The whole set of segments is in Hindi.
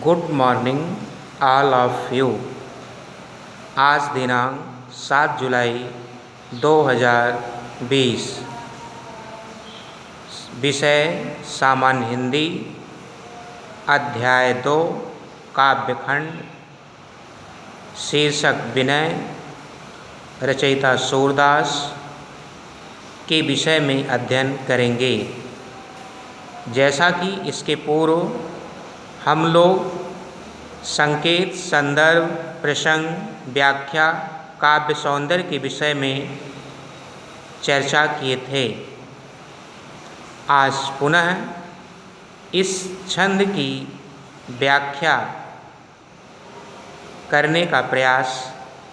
Good morning all of you. आज दिनांक 7 जुलाई 2020। विषय सामान्य हिंदी, अध्याय 2 काव्यखंड। शीर्षक विनय, रचयिता सूरदास के विषय में अध्ययन करेंगे। जैसा कि इसके पूर्व हम लोग संकेत, संदर्भ, प्रसंग, व्याख्या, काव्य सौंदर्य के विषय में चर्चा किए थे। आज पुनः इस छंद की व्याख्या करने का प्रयास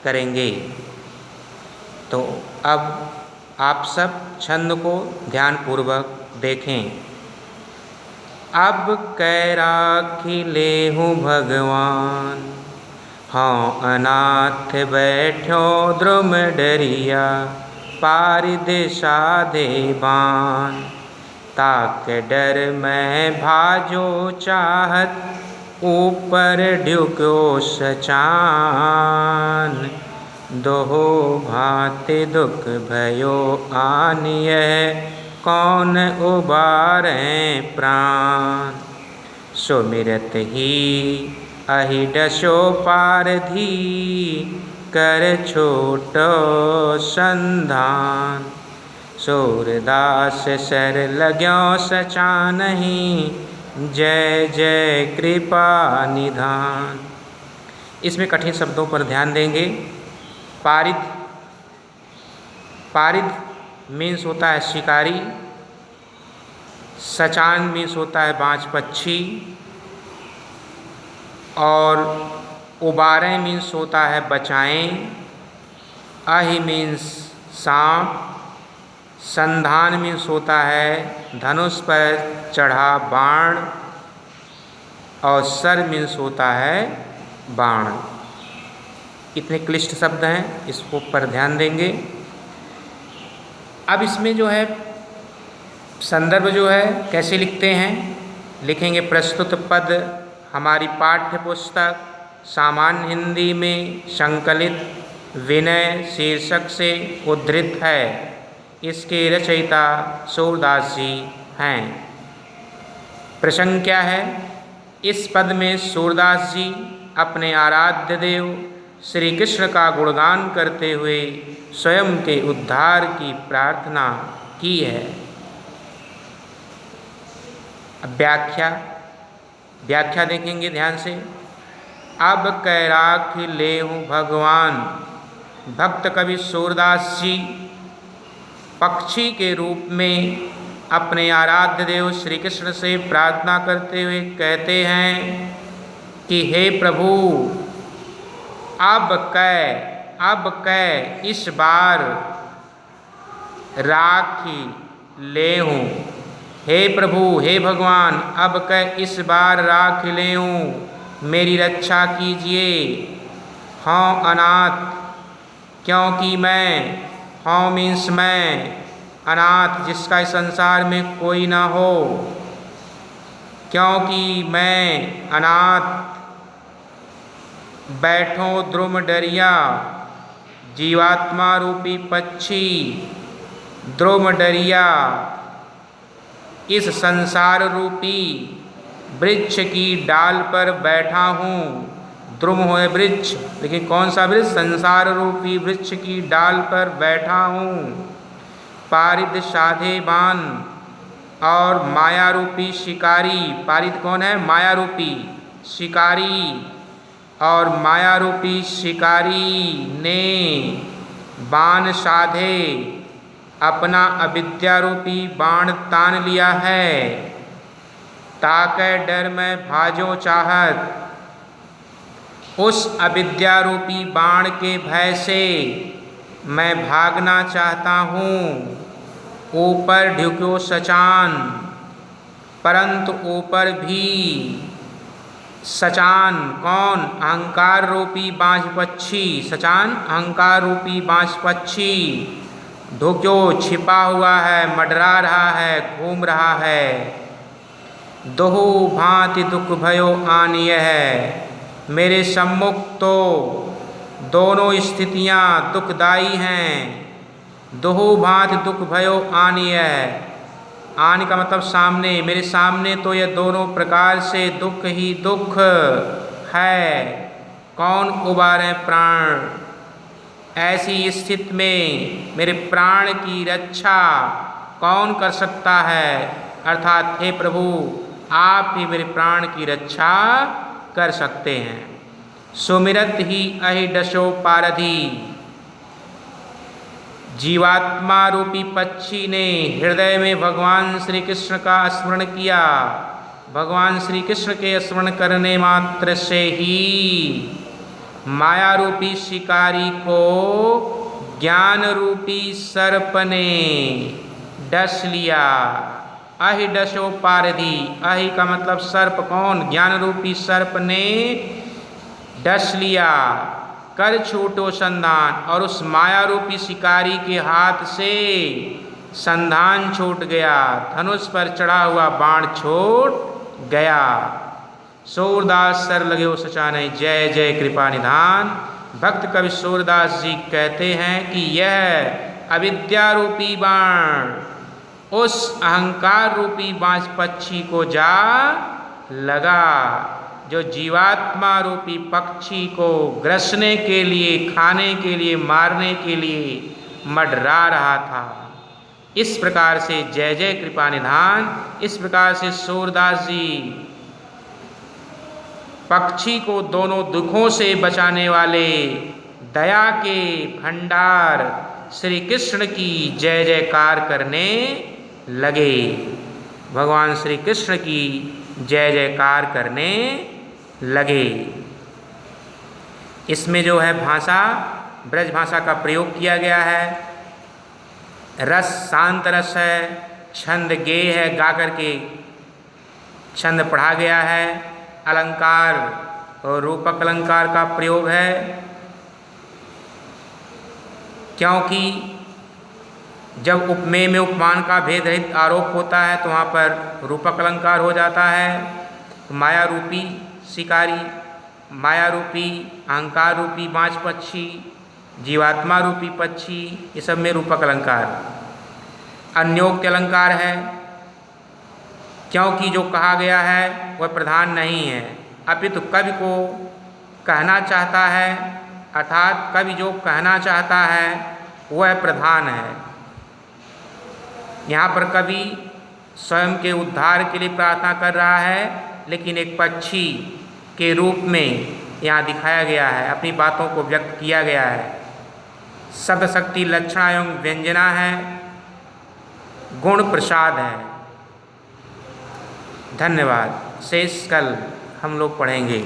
करेंगे। तो अब आप सब छंद को ध्यानपूर्वक देखें। अब कै राखी लेहूँ भगवान, हाँ अनाथ बैठो द्रुम डरिया, पारिद साधे बान, ताक डर मैं भाजो चाहत, ऊपर ढुक्यो सचान, दोहो भांति दुख भयो आनिय, कौन उबारें प्राण, सुमिरत ही अहि डसो पारधी, कर छोटो संधान, सूरदास सर लाग्यो सचानहि, जय जय कृपा निधान। इसमें कठिन शब्दों पर ध्यान देंगे। पारिद, पारिद मीन्स होता है शिकारी, सचान मीन्स होता है बाज पक्षी, और उबारें मीन्स होता है बचाएं, अहि मीन्स सांप, संधान मीन्स होता है धनुष पर चढ़ा बाण, और सर मीन्स होता है बाण। इतने क्लिष्ट शब्द हैं, इसको पर ध्यान देंगे। अब इसमें जो है संदर्भ जो है कैसे लिखते हैं, लिखेंगे प्रस्तुत पद हमारी पाठ्य पुस्तक सामान्य हिंदी में संकलित विनय शीर्षक से उद्धृत है। इसके रचयिता सूरदास जी हैं। प्रसंग क्या है? इस पद में सूरदास जी अपने आराध्य देव श्री कृष्ण का गुणगान करते हुए स्वयं के उद्धार की प्रार्थना की है। अब व्याख्या देखेंगे ध्यान से। अब कै राखी लेहूँ भगवान, भक्त कवि सूरदास जी पक्षी के रूप में अपने आराध्य देव श्री कृष्ण से प्रार्थना करते हुए कहते हैं कि हे प्रभु, अब कै इस बार राखी लेहूँ। हे प्रभु, हे भगवान, अब कै इस बार राख लेऊँ, मेरी रक्षा कीजिए। हाँ अनाथ, क्योंकि मैं, हाँ मीन्स मैं, अनाथ जिसका इस संसार में कोई ना हो, क्योंकि मैं अनाथ बैठो द्रुम डरिया, जीवात्मा रूपी पक्षी द्रुम डरिया इस संसार रूपी वृक्ष की डाल पर बैठा हूँ। द्रुम है वृक्ष, लेकिन कौन सा वृक्ष? संसार रूपी वृक्ष की डाल पर बैठा हूँ। पारिद साधे बान, और माया रूपी शिकारी, पारिद कौन है? माया रूपी शिकारी, और माया रूपी शिकारी ने बाण साधे, अपना अविद्या रूपी बाण तान लिया है। ताकै डर में भाजो चाहत, उस अविद्या रूपी बाण के भय से मैं भागना चाहता हूँ। ऊपर ढुक्यो सचान, परंतु ऊपर भी सचान कौन? अहंकार रूपी बाज पक्षी, सचान अहंकार रूपी बाज पक्षी ढुक्यो छिपा हुआ है, मंडरा रहा है, घूम रहा है। दोहु भांति दुख भयो आनिय है। मेरे सम्मुख तो दोनों स्थितियाँ दुखदाई हैं। दोहु भांति दुख भयो आनिय है। आने का मतलब सामने, मेरे सामने तो यह दोनों प्रकार से दुख ही दुख है। कौन उबारे प्राण? ऐसी स्थिति में मेरे प्राण की रक्षा कौन कर सकता है? अर्थात हे प्रभु, आप ही मेरे प्राण की रक्षा कर सकते हैं। सुमिरत ही अहि डसो पारधि। जीवात्मा रूपी पक्षी ने हृदय में भगवान श्री कृष्ण का स्मरण किया। भगवान श्री कृष्ण के स्मरण करने मात्र से ही माया रूपी शिकारी को ज्ञान रूपी सर्प ने डस लिया। अहि डसो पारधि। अहि का मतलब सर्प। कौन? ज्ञान रूपी सर्प ने डस लिया। कर छूटो संधान। और उस माया रूपी शिकारी के हाथ से संधान छूट गया। धनुष पर चढ़ा हुआ बाण छूट गया। सूरदास सर लगे हो सचाने। जय जय कृपा निधान। भक्त कवि सूरदास जी कहते हैं कि यह अविद्या रूपी बाण उस अहंकार रूपी बांस पक्षी को जा लगा, जो जीवात्मा रूपी पक्षी को ग्रसने के लिए, खाने के लिए, मारने के लिए मंडरा रहा था। इस प्रकार से जय जय कृपा निधान, इस प्रकार से सूरदास जी पक्षी को दोनों दुखों से बचाने वाले दया के भंडार श्री कृष्ण की जय जयकार करने लगे। भगवान श्री कृष्ण की जय जयकार करने लगे। इसमें जो है भाषा, ब्रज भाषा का प्रयोग किया गया है। रस शांत रस है, छंद गेय है, गा करके छंद पढ़ा गया है। अलंकार और रूपक अलंकार का प्रयोग है, क्योंकि जब उपमेय में उपमान का भेद रहित आरोप होता है तो वहाँ पर रूपक अलंकार हो जाता है। माया रूपी शिकारी, माया रूपी अहंकार रूपी बांझ पक्षी, जीवात्मा रूपी पक्षी, ये सब में रूपक अलंकार। अन्योक्त अलंकार है, क्योंकि जो कहा गया है वह प्रधान नहीं है, अपितु कवि को कहना चाहता है, अर्थात कवि जो कहना चाहता है वह प्रधान है। यहाँ पर कवि स्वयं के उद्धार के लिए प्रार्थना कर रहा है, लेकिन एक पक्षी के रूप में यहाँ दिखाया गया है, अपनी बातों को व्यक्त किया गया है। शब्द शक्ति लक्षणा एवं व्यंजना है, गुण प्रसाद है। धन्यवाद। शेष कल हम लोग पढ़ेंगे।